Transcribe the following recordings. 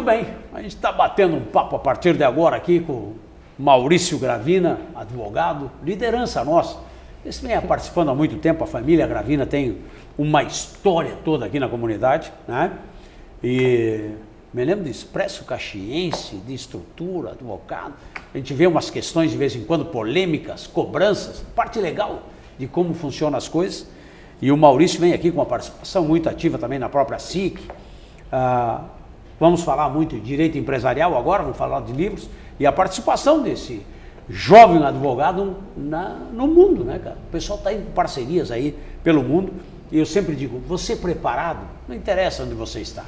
bem, a gente está batendo um papo a partir de agora aqui com o Maurício Gravina, advogado, liderança nossa. Esse vem participando há muito tempo, a família Gravina tem uma história toda aqui na comunidade, né? E me lembro de Expresso Caxiense, de estrutura, advogado. A gente vê umas questões de vez em quando, polêmicas, cobranças, parte legal de como funcionam as coisas. E o Maurício vem aqui com uma participação muito ativa também na própria SIC. Vamos falar muito de direito empresarial agora, vamos falar de livros. E a participação desse jovem advogado no mundo, né, cara? O pessoal está em parcerias aí pelo mundo. E eu sempre digo, você preparado, não interessa onde você está.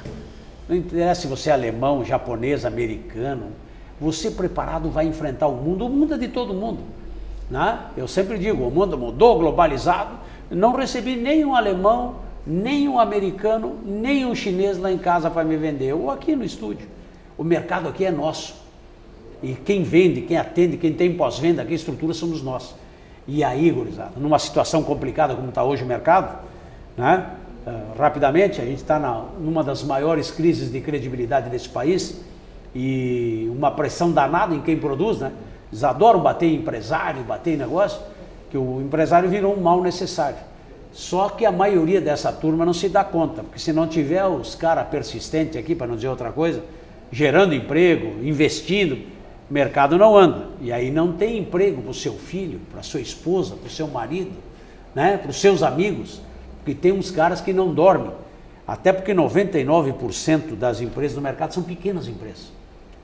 Não interessa se você é alemão, japonês, americano. Você preparado vai enfrentar o mundo é de todo mundo, né? Eu sempre digo, o mundo mudou, globalizado. Não recebi nem um alemão, nem um americano, nem um chinês lá em casa para me vender, ou aqui no estúdio. O mercado aqui é nosso. E quem vende, quem atende, quem tem pós-venda, quem estrutura somos nós. E aí, gurizada, numa situação complicada como está hoje o mercado, né? Rapidamente, a gente está numa das maiores crises de credibilidade desse país e uma pressão danada em quem produz, né? Eles adoram bater em empresário, bater em negócio, que o empresário virou um mal necessário. Só que a maioria dessa turma não se dá conta, porque se não tiver os caras persistentes aqui, para não dizer outra coisa, gerando emprego, investindo, o mercado não anda. E aí não tem emprego para o seu filho, para a sua esposa, para o seu marido, né? Para os seus amigos. Porque tem uns caras que não dormem, até porque 99% das empresas do mercado são pequenas empresas.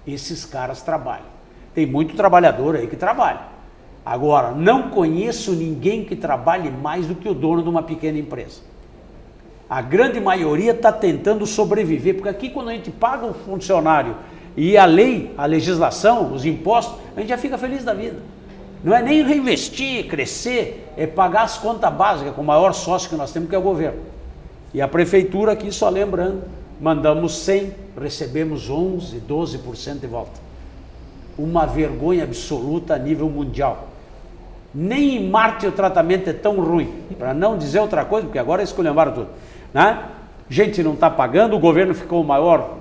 Esses caras trabalham. Tem muito trabalhador aí que trabalha. Agora, não conheço ninguém que trabalhe mais do que o dono de uma pequena empresa. A grande maioria está tentando sobreviver, porque aqui quando a gente paga um funcionário e a lei, a legislação, os impostos, a gente já fica feliz da vida. Não é nem reinvestir, crescer, é pagar as contas básicas com o maior sócio que nós temos, que é o governo. E a prefeitura aqui, só lembrando, mandamos 100, recebemos 11, 12% de volta. Uma vergonha absoluta a nível mundial. Nem em Marte o tratamento é tão ruim, para não dizer outra coisa, porque agora esculhambaram tudo, né? Gente não está pagando, o governo ficou o maior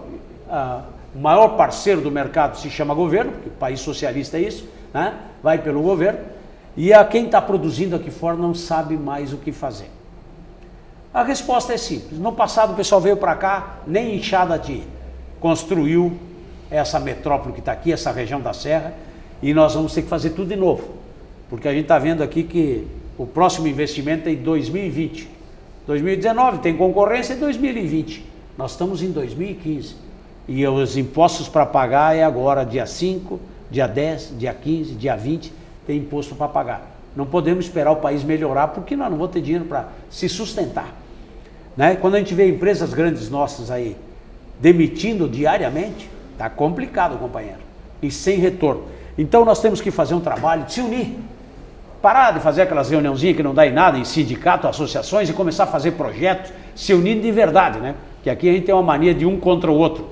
parceiro do mercado, se chama governo, porque o país socialista é isso, né? Vai pelo governo, e quem está produzindo aqui fora não sabe mais o que fazer. A resposta é simples. No passado o pessoal veio para cá, nem enxada de construiu essa metrópole que está aqui, essa região da Serra, e nós vamos ter que fazer tudo de novo, porque a gente está vendo aqui que o próximo investimento é em 2020. 2019 tem concorrência, em 2020. Nós estamos em 2015, e os impostos para pagar é agora, dia 5, dia 10, dia 15, dia 20, tem imposto para pagar. Não podemos esperar o país melhorar, porque nós não vamos ter dinheiro para se sustentar, né? Quando a gente vê empresas grandes nossas aí demitindo diariamente, está complicado, companheiro, e sem retorno. Então nós temos que fazer um trabalho de se unir, parar de fazer aquelas reuniãozinhas que não dá em nada, em sindicato, associações, e começar a fazer projetos, se unir de verdade, né? Que aqui a gente tem uma mania de um contra o outro.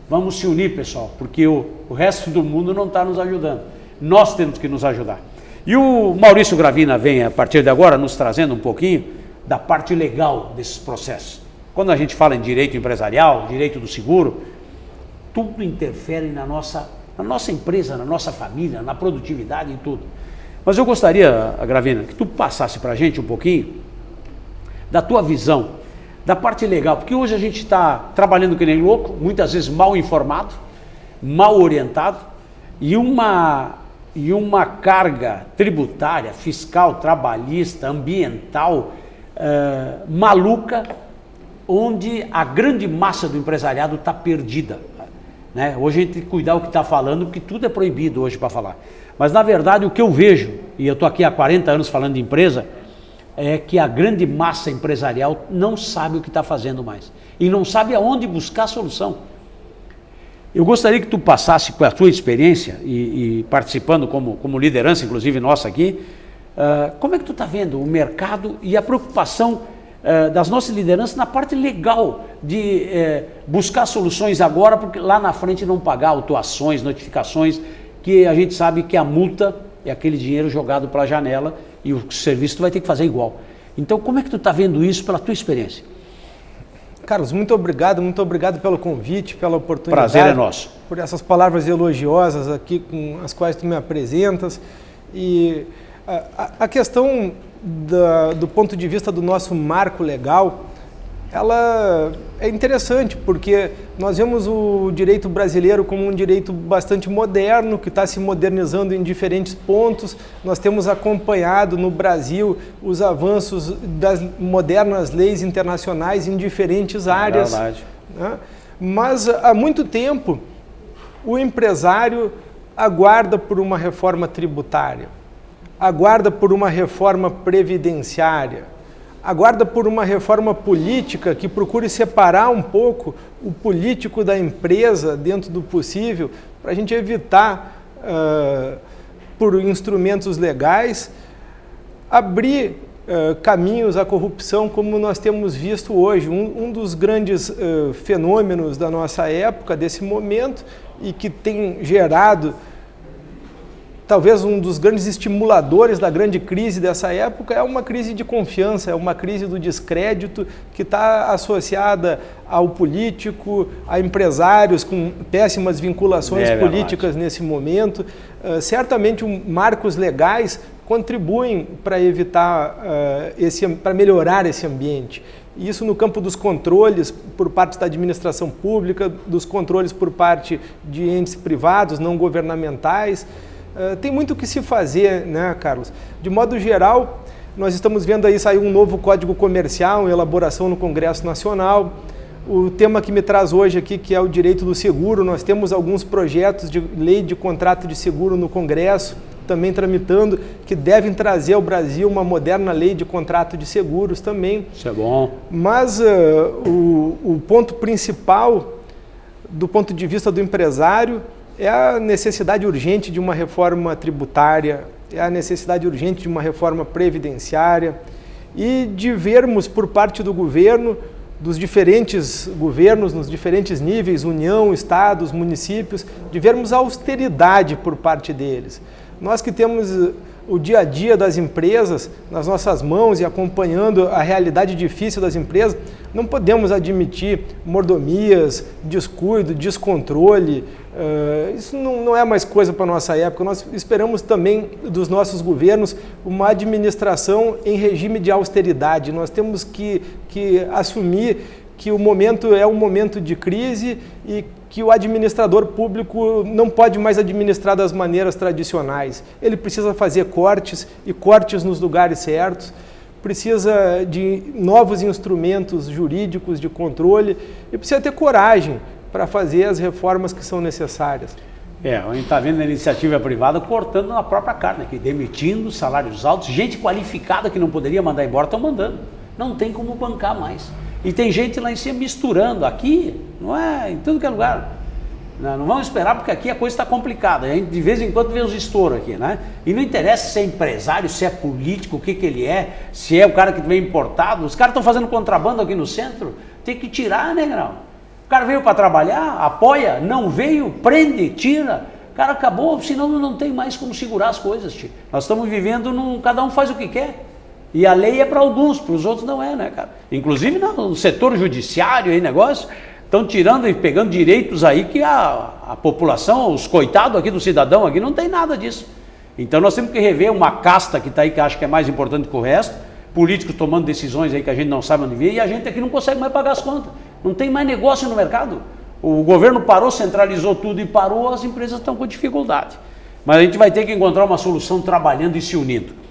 Vamos se unir, pessoal, porque o resto do mundo não está nos ajudando. Nós temos que nos ajudar. E o Maurício Gravina vem, a partir de agora, nos trazendo um pouquinho da parte legal desses processos. Quando a gente fala em direito empresarial, direito do seguro, tudo interfere na nossa empresa, na nossa família, na produtividade e tudo. Mas eu gostaria, Gravina, que tu passasse para a gente um pouquinho da tua visão, da parte legal, porque hoje a gente está trabalhando que nem louco, muitas vezes mal informado, mal orientado, e uma carga tributária, fiscal, trabalhista, ambiental, maluca, onde a grande massa do empresariado está perdida, né? Hoje a gente tem que cuidar o que está falando, porque tudo é proibido hoje para falar. Mas na verdade o que eu vejo, e eu estou aqui há 40 anos falando de empresa, é que a grande massa empresarial não sabe o que está fazendo mais. E não sabe aonde buscar a solução. Eu gostaria que tu passasse com a tua experiência e participando como liderança, inclusive nossa aqui, como é que tu está vendo o mercado e a preocupação das nossas lideranças na parte legal de buscar soluções agora, porque lá na frente não pagar autuações, notificações, que a gente sabe que a multa é aquele dinheiro jogado pela janela e o serviço tu vai ter que fazer igual. Então, como é que tu está vendo isso pela tua experiência? Carlos, muito obrigado pelo convite, pela oportunidade. Prazer é nosso. Por essas palavras elogiosas aqui com as quais tu me apresentas. E a questão do ponto de vista do nosso marco legal, ela é interessante, porque nós vemos o direito brasileiro como um direito bastante moderno, que está se modernizando em diferentes pontos. Nós temos acompanhado no Brasil os avanços das modernas leis internacionais em diferentes áreas. É verdade. Né? Mas há muito tempo o empresário aguarda por uma reforma tributária, aguarda por uma reforma previdenciária, aguarda por uma reforma política que procure separar um pouco o político da empresa dentro do possível, para a gente evitar, por instrumentos legais, abrir caminhos à corrupção como nós temos visto hoje. Um dos grandes fenômenos da nossa época, desse momento, e que tem gerado talvez um dos grandes estimuladores da grande crise dessa época, é uma crise de confiança, é uma crise do descrédito que está associada ao político, a empresários com péssimas vinculações políticas nesse momento. Certamente marcos legais contribuem para evitar, para melhorar esse ambiente. Isso no campo dos controles por parte da administração pública, dos controles por parte de entes privados, não governamentais. Tem muito o que se fazer, né, Carlos? De modo geral, nós estamos vendo aí sair um novo Código Comercial em elaboração no Congresso Nacional. O tema que me traz hoje aqui, que é o direito do seguro, nós temos alguns projetos de lei de contrato de seguro no Congresso, também tramitando, que devem trazer ao Brasil uma moderna lei de contrato de seguros também. Isso é bom. Mas o ponto principal, do ponto de vista do empresário, é a necessidade urgente de uma reforma tributária, é a necessidade urgente de uma reforma previdenciária e de vermos por parte do governo, dos diferentes governos, nos diferentes níveis, União, Estados, municípios, de vermos a austeridade por parte deles. Nós que temos o dia a dia das empresas nas nossas mãos e acompanhando a realidade difícil das empresas, não podemos admitir mordomias, descuido, descontrole. Isso não é mais coisa para a nossa época. Nós esperamos também dos nossos governos uma administração em regime de austeridade. Nós temos que assumir que o momento é um momento de crise e que o administrador público não pode mais administrar das maneiras tradicionais. Ele precisa fazer cortes e cortes nos lugares certos, precisa de novos instrumentos jurídicos de controle e precisa ter coragem para fazer as reformas que são necessárias. A gente está vendo a iniciativa privada cortando na própria carne aqui, demitindo salários altos, gente qualificada que não poderia mandar embora, estão mandando. Não tem como bancar mais. E tem gente lá em cima misturando, aqui, não é, em tudo que é lugar. Não vamos esperar, porque aqui a coisa está complicada. A gente de vez em quando vê os estouros aqui, né? E não interessa se é empresário, se é político, o que ele é, se é o cara que vem importado. Os caras estão fazendo contrabando aqui no centro, tem que tirar, né, Grau? O cara veio para trabalhar, apoia, não veio, prende, tira. O cara acabou, senão não tem mais como segurar as coisas, tio. Nós estamos vivendo cada um faz o que quer. E a lei é para alguns, para os outros não é, né, cara? Inclusive no setor judiciário aí, negócio, estão tirando e pegando direitos aí que a população, os coitados aqui do cidadão aqui, não tem nada disso. Então nós temos que rever uma casta que está aí, que acho que é mais importante que o resto, políticos tomando decisões aí que a gente não sabe onde vir, e a gente aqui não consegue mais pagar as contas. Não tem mais negócio no mercado. O governo parou, centralizou tudo e parou, as empresas estão com dificuldade. Mas a gente vai ter que encontrar uma solução trabalhando e se unindo.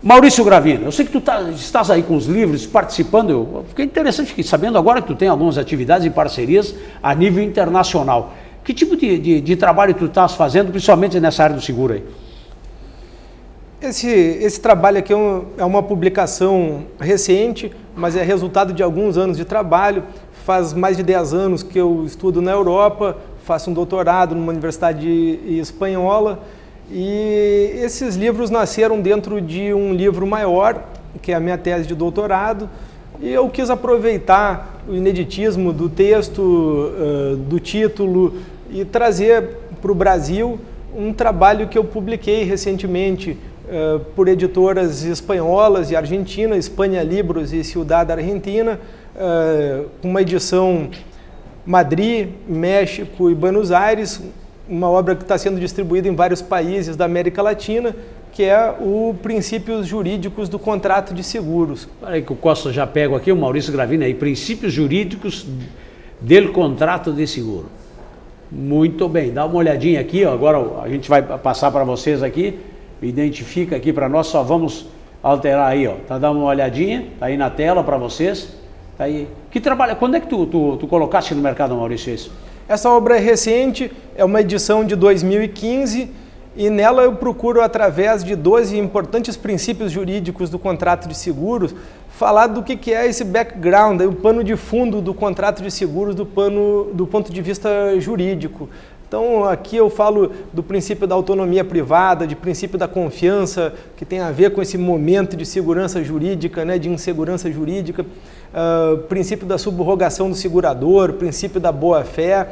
Maurício Gravina, eu sei que tu estás aí com os livros, participando, eu fiquei interessante, fiquei sabendo agora que tu tem algumas atividades e parcerias a nível internacional. Que tipo de trabalho tu estás fazendo, principalmente nessa área do seguro aí? Esse trabalho aqui é uma publicação recente, mas é resultado de alguns anos de trabalho. Faz mais de 10 anos que eu estudo na Europa, faço um doutorado numa universidade espanhola, e esses livros nasceram dentro de um livro maior, que é a minha tese de doutorado, e eu quis aproveitar o ineditismo do texto, do título, e trazer para o Brasil um trabalho que eu publiquei recentemente por editoras espanholas e argentinas, Espanha Libros e Ciudad Argentina, com uma edição Madrid, México e Buenos Aires, uma obra que está sendo distribuída em vários países da América Latina, que é o Princípios Jurídicos do Contrato de Seguros. Olha aí que o Costa já pega aqui, o Maurício Gravina aí, Princípios Jurídicos do Contrato de Seguro. Muito bem, dá uma olhadinha aqui, ó. Agora a gente vai passar para vocês aqui, identifica aqui para nós, só vamos alterar aí, ó. Tá dando uma olhadinha, tá aí na tela para vocês. Tá aí. Que trabalho, quando é que tu colocaste no mercado, Maurício, isso? Essa obra é recente, é uma edição de 2015 e nela eu procuro, através de 12 importantes princípios jurídicos do contrato de seguros, falar do que é esse background, o pano de fundo do contrato de seguros do ponto de vista jurídico. Então, aqui eu falo do princípio da autonomia privada, de princípio da confiança, que tem a ver com esse momento de segurança jurídica, né, de insegurança jurídica, princípio da subrogação do segurador, princípio da boa-fé,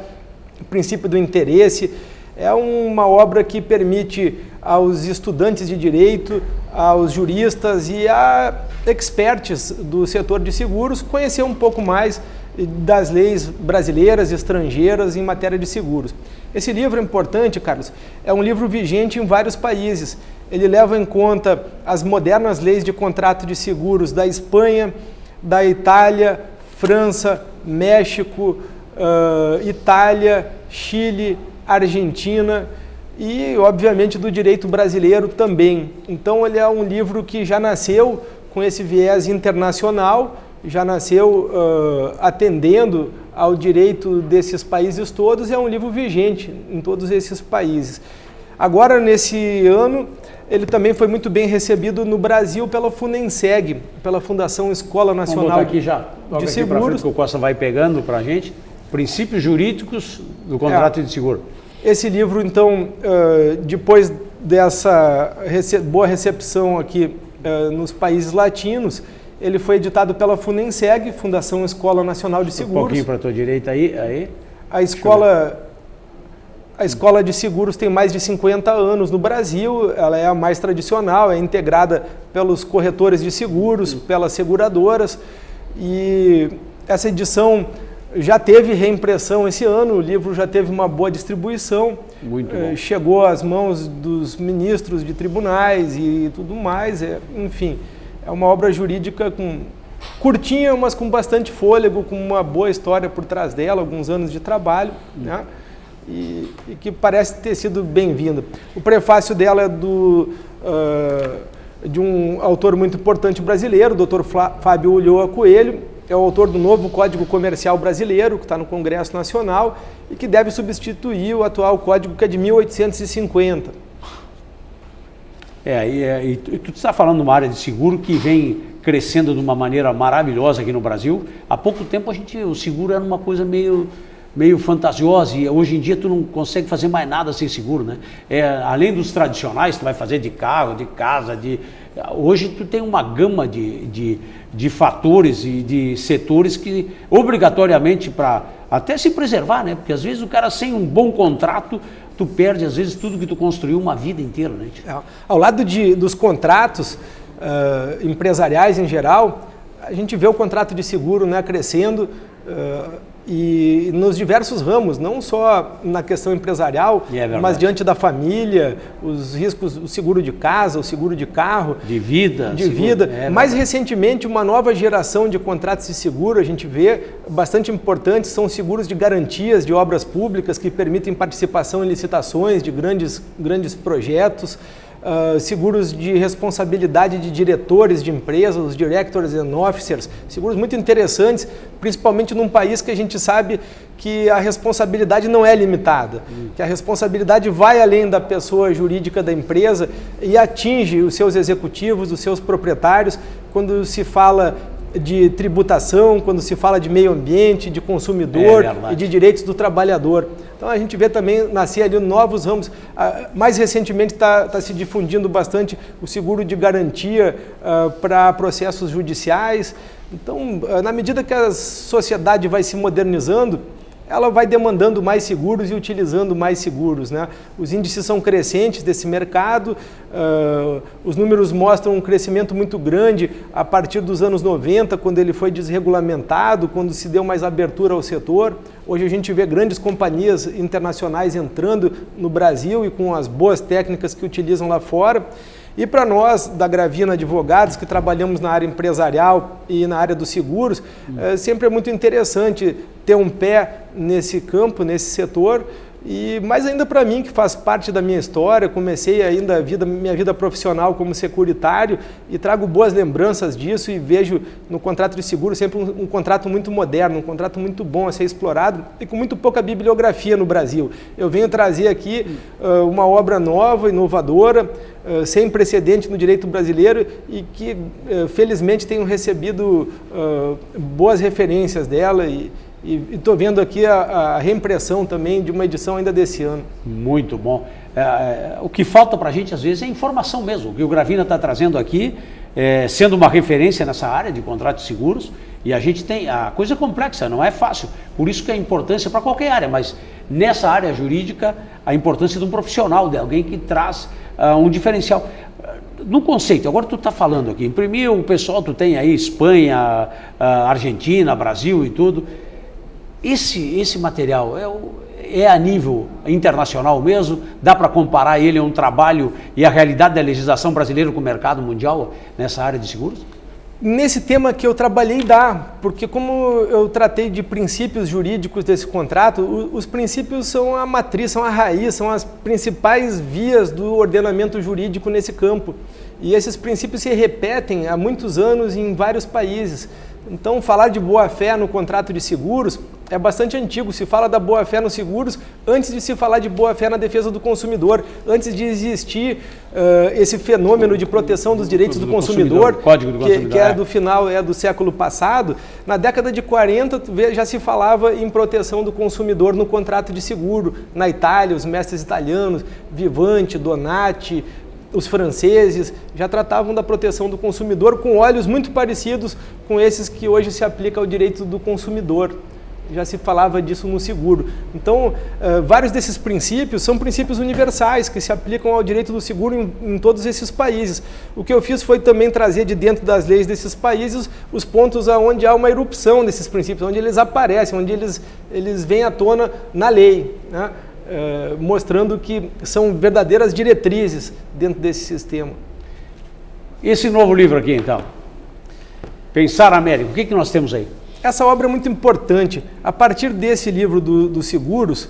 princípio do interesse. É uma obra que permite aos estudantes de direito, aos juristas e a experts do setor de seguros conhecer um pouco mais das leis brasileiras e estrangeiras em matéria de seguros. Esse livro é importante, Carlos, é um livro vigente em vários países. Ele leva em conta as modernas leis de contrato de seguros da Espanha, da Itália, França, México, Itália, Chile, Argentina e, obviamente, do direito brasileiro também. Então, ele é um livro que já nasceu com esse viés internacional, já nasceu atendendo ao direito desses países todos, e é um livro vigente em todos esses países. Agora, nesse ano, ele também foi muito bem recebido no Brasil pela Funenseg, pela Fundação Escola Nacional aqui já. de Seguros. Que o Costa vai pegando para a gente. Princípios Jurídicos do Contrato de Seguro. Esse livro, então, depois dessa boa recepção aqui nos países latinos, ele foi editado pela Funenseg, Fundação Escola Nacional de Seguros. Um pouquinho para a tua direita aí. A Escola de Seguros tem mais de 50 anos no Brasil, ela é a mais tradicional, é integrada pelos corretores de seguros, pelas seguradoras, e essa edição já teve reimpressão esse ano, o livro já teve uma boa distribuição. Muito bom. Chegou às mãos dos ministros de tribunais e tudo mais, enfim, é uma obra jurídica curtinha, mas com bastante fôlego, com uma boa história por trás dela, alguns anos de trabalho, né? E que parece ter sido bem-vinda. O prefácio dela é de um autor muito importante brasileiro, o Dr. Fábio Ulloa Coelho, é o autor do novo Código Comercial Brasileiro, que está no Congresso Nacional e que deve substituir o atual código, que é de 1850. E tu está falando de uma área de seguro que vem crescendo de uma maneira maravilhosa aqui no Brasil. Há pouco tempo o seguro era uma coisa meio fantasiosa, e hoje em dia tu não consegue fazer mais nada sem seguro, né? Além dos tradicionais, tu vai fazer de carro, de casa, hoje tu tem uma gama de fatores e de setores que obrigatoriamente, para até se preservar, né? Porque às vezes o cara sem um bom contrato, tu perde às vezes tudo que tu construiu uma vida inteira, né? Ao lado dos contratos empresariais em geral, a gente vê o contrato de seguro, né, crescendo e nos diversos ramos, não só na questão empresarial, mas diante da família, os riscos, o seguro de casa, o seguro de carro, de vida. Mais recentemente, uma nova geração de contratos de seguro, a gente vê bastante importantes, são seguros de garantias de obras públicas que permitem participação em licitações de grandes projetos. Seguros de responsabilidade de diretores de empresas, os directors and officers, seguros muito interessantes, principalmente num país que a gente sabe que a responsabilidade não é limitada, que a responsabilidade vai além da pessoa jurídica da empresa e atinge os seus executivos, os seus proprietários, quando se fala de tributação, quando se fala de meio ambiente, de consumidor e de direitos do trabalhador. Então a gente vê também nascer ali novos ramos. Mais recentemente está se difundindo bastante o seguro de garantia para processos judiciais. Então, na medida que a sociedade vai se modernizando, ela vai demandando mais seguros e utilizando mais seguros, né? Os índices são crescentes desse mercado, os números mostram um crescimento muito grande a partir dos anos 90, quando ele foi desregulamentado, quando se deu mais abertura ao setor. Hoje a gente vê grandes companhias internacionais entrando no Brasil e com as boas técnicas que utilizam lá fora. E para nós, da Gravina Advogados, que trabalhamos na área empresarial e na área dos seguros, sempre é muito interessante ter um pé nesse campo, nesse setor. E mais ainda para mim, que faz parte da minha história, comecei ainda minha vida profissional como securitário e trago boas lembranças disso e vejo no contrato de seguro sempre um contrato muito moderno, um contrato muito bom a ser explorado e com muito pouca bibliografia no Brasil. Eu venho trazer aqui uma obra nova, inovadora, sem precedente no direito brasileiro e que felizmente tenho recebido boas referências dela e estou vendo aqui a reimpressão também de uma edição ainda desse ano. Muito bom. O que falta para a gente às vezes é informação mesmo. O que o Gravina está trazendo aqui, sendo uma referência nessa área de contratos de seguros, e a gente tem, a coisa é complexa, não é fácil. Por isso que a importância para qualquer área, mas nessa área jurídica, a importância de um profissional, de alguém que traz um diferencial. No conceito, agora tu está falando aqui, imprimir o pessoal, tu tem aí Espanha, Argentina, Brasil e tudo. Esse material é a nível internacional mesmo? Dá para comparar ele a um trabalho e a realidade da legislação brasileira com o mercado mundial nessa área de seguros? Nesse tema que eu trabalhei dá, porque como eu tratei de princípios jurídicos desse contrato, os princípios são a matriz, são a raiz, são as principais vias do ordenamento jurídico nesse campo. E esses princípios se repetem há muitos anos em vários países. Então, falar de boa-fé no contrato de seguros é bastante antigo. Se fala da boa-fé nos seguros antes de se falar de boa-fé na defesa do consumidor, antes de existir esse fenômeno de proteção dos direitos do consumidor, Código do Consumidor, que é do final do século passado. Na década de 40 já se falava em proteção do consumidor no contrato de seguro. Na Itália, os mestres italianos, Vivanti, Donati, os franceses já tratavam da proteção do consumidor com olhos muito parecidos com esses que hoje se aplicam ao direito do consumidor. Já se falava disso no seguro. Então, vários desses princípios são princípios universais que se aplicam ao direito do seguro em todos esses países. O que eu fiz foi também trazer de dentro das leis desses países os pontos onde há uma erupção desses princípios, onde eles aparecem, onde eles vêm à tona na lei, né? Mostrando que são verdadeiras diretrizes dentro desse sistema. Esse novo livro aqui, então, Pensar América, o que nós temos aí? Essa obra é muito importante. A partir desse livro dos seguros,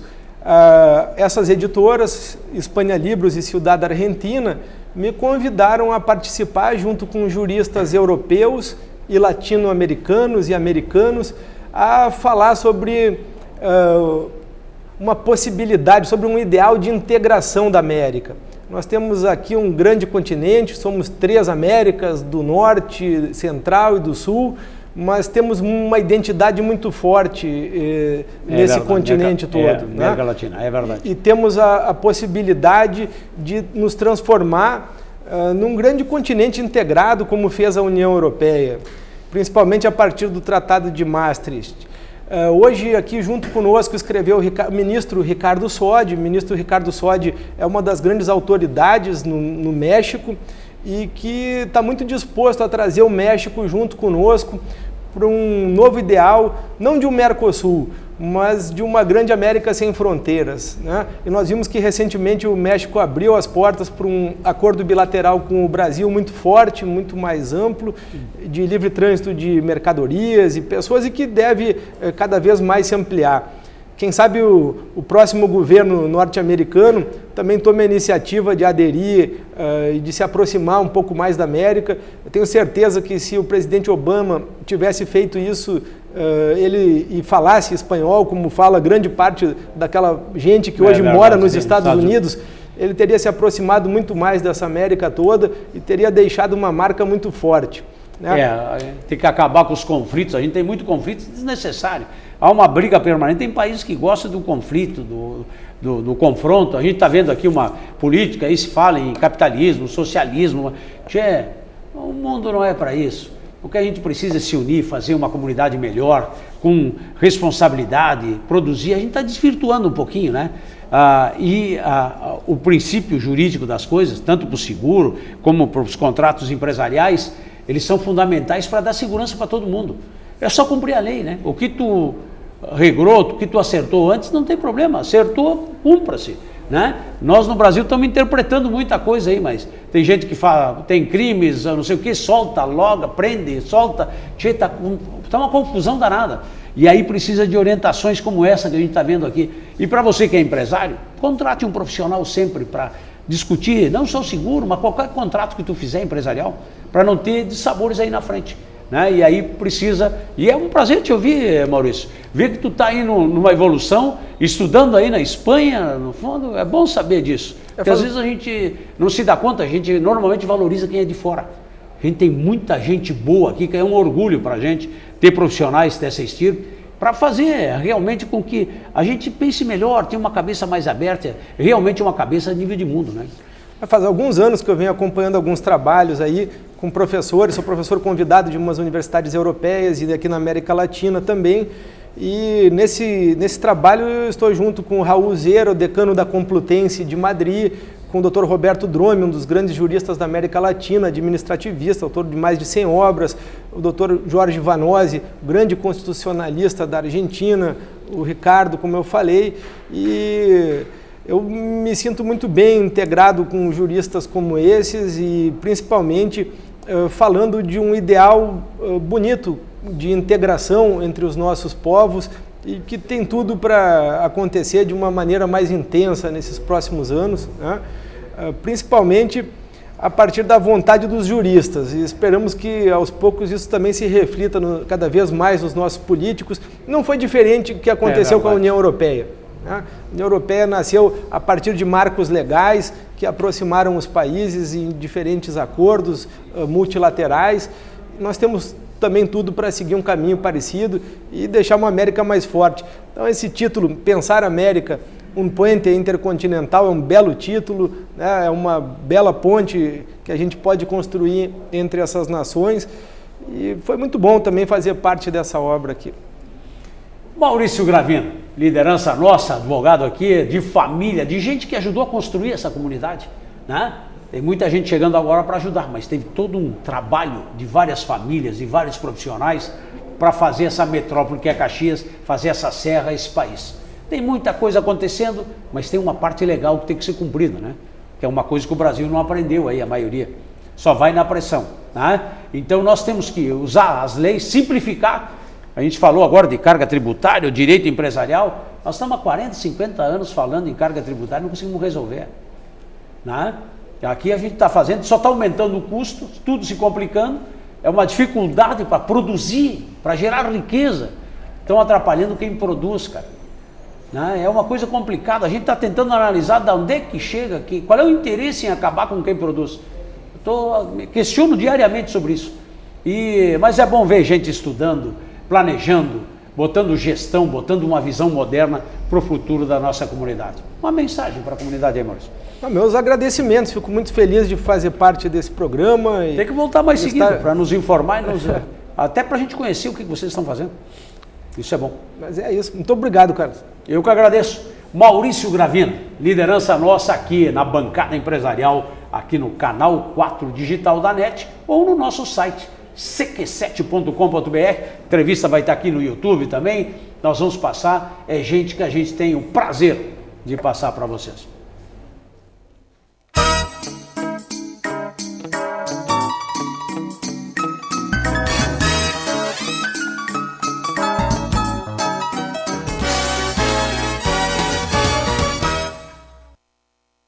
essas editoras, Espanha Libros e Ciudad Argentina, me convidaram a participar junto com juristas europeus e latino-americanos e americanos a falar sobre uma possibilidade, sobre um ideal de integração da América. Nós temos aqui um grande continente, somos 3 Américas, do Norte, Central e do Sul, mas temos uma identidade muito forte nesse verdade, continente todo. América Latina, é verdade. E temos a possibilidade de nos transformar num grande continente integrado, como fez a União Europeia, principalmente a partir do Tratado de Maastricht. Hoje, aqui junto conosco, escreveu o ministro Ricardo Sodi. O ministro Ricardo Sodi é uma das grandes autoridades no México e que está muito disposto a trazer o México junto conosco para um novo ideal, não de um Mercosul, mas de uma grande América sem fronteiras, né? E nós vimos que recentemente o México abriu as portas para um acordo bilateral com o Brasil muito forte, muito mais amplo, de livre trânsito de mercadorias e pessoas e que deve cada vez mais se ampliar. Quem sabe o próximo governo norte-americano também tome a iniciativa de aderir e de se aproximar um pouco mais da América. Eu tenho certeza que se o presidente Obama tivesse feito isso, ele falasse espanhol, como fala grande parte daquela gente que hoje mora nos Estados Unidos, ele teria se aproximado muito mais dessa América toda e teria deixado uma marca muito forte, né? Tem que acabar com os conflitos. A gente tem muito conflito desnecessário. Há uma briga permanente. Tem países que gostam do conflito, do confronto. A gente está vendo aqui uma política, aí se fala em capitalismo, socialismo. O mundo não é para isso. O que a gente precisa é se unir, fazer uma comunidade melhor, com responsabilidade, produzir. A gente está desvirtuando um pouquinho, né? O princípio jurídico das coisas, tanto para o seguro como para os contratos empresariais, eles são fundamentais para dar segurança para todo mundo. É só cumprir a lei, né? O que tu regrou, o que tu acertou antes, não tem problema. Acertou, cumpra-se, né? Nós no Brasil estamos interpretando muita coisa aí, mas tem gente que fala, tem crimes, não sei o que, solta, loga, prende, solta. Tá uma confusão danada. E aí precisa de orientações como essa que a gente está vendo aqui. E para você que é empresário, contrate um profissional sempre para discutir, não só o seguro, mas qualquer contrato que tu fizer empresarial, para não ter dissabores aí na frente. Né? E aí precisa, e é um prazer te ouvir, Maurício, ver que tu está aí numa evolução, estudando aí na Espanha, no fundo, é bom saber disso. Porque às vezes a gente não se dá conta, a gente normalmente valoriza quem é de fora. A gente tem muita gente boa aqui, que é um orgulho para a gente ter profissionais dessa estirpe, para fazer realmente com que a gente pense melhor, tenha uma cabeça mais aberta, realmente uma cabeça a nível de mundo, né? Faz alguns anos que eu venho acompanhando alguns trabalhos aí com professores, sou professor convidado de umas universidades europeias e aqui na América Latina também, e nesse trabalho eu estou junto com o Raul Zero, decano da Complutense de Madrid, com o Dr. Roberto Drome, um dos grandes juristas da América Latina, administrativista, autor de mais de 100 obras, o Dr. Jorge Vannozzi, grande constitucionalista da Argentina, o Ricardo, como eu falei, e eu me sinto muito bem integrado com juristas como esses e principalmente falando de um ideal bonito de integração entre os nossos povos e que tem tudo para acontecer de uma maneira mais intensa nesses próximos anos, né? Principalmente a partir da vontade dos juristas, e esperamos que aos poucos isso também se reflita cada vez mais nos nossos políticos. Não foi diferente do que aconteceu com a União Europeia. A União Europeia nasceu a partir de marcos legais que aproximaram os países em diferentes acordos multilaterais. Nós temos também tudo para seguir um caminho parecido e deixar uma América mais forte. Então esse título, Pensar América, um puente intercontinental, é um belo título, né? É uma bela ponte que a gente pode construir entre essas nações e foi muito bom também fazer parte dessa obra aqui. Maurício Gravina, liderança nossa, advogado aqui, de família, de gente que ajudou a construir essa comunidade, né? Tem muita gente chegando agora para ajudar, mas teve todo um trabalho de várias famílias, de vários profissionais para fazer essa metrópole que é Caxias, fazer essa serra, esse país. Tem muita coisa acontecendo, mas tem uma parte legal que tem que ser cumprida, né? Que é uma coisa que o Brasil não aprendeu aí, a maioria. Só vai na pressão, né? Então nós temos que usar as leis, simplificar. A gente falou agora de carga tributária, o direito empresarial. Nós estamos há 40, 50 anos falando em carga tributária, não conseguimos resolver, né? Aqui a gente está fazendo, só está aumentando o custo, tudo se complicando, é uma dificuldade para produzir, para gerar riqueza. Estão atrapalhando quem produz, cara. Né? É uma coisa complicada, a gente está tentando analisar de onde é que chega, qual é o interesse em acabar com quem produz. Questiono diariamente sobre isso. Mas é bom ver gente estudando, planejando, botando gestão, botando uma visão moderna para o futuro da nossa comunidade. Uma mensagem para a comunidade aí, Maurício. Meus agradecimentos, fico muito feliz de fazer parte desse programa. Tem que voltar mais seguido para nos informar, até para a gente conhecer o que vocês estão fazendo. Isso é bom. Mas é isso. Muito obrigado, Carlos. Eu que agradeço. Maurício Gravina, liderança nossa aqui na bancada empresarial, aqui no canal 4 Digital da NET ou no nosso site cq7.com.br. Entrevista vai estar aqui no YouTube também. Nós vamos passar, é gente que a gente tem o prazer de passar para vocês.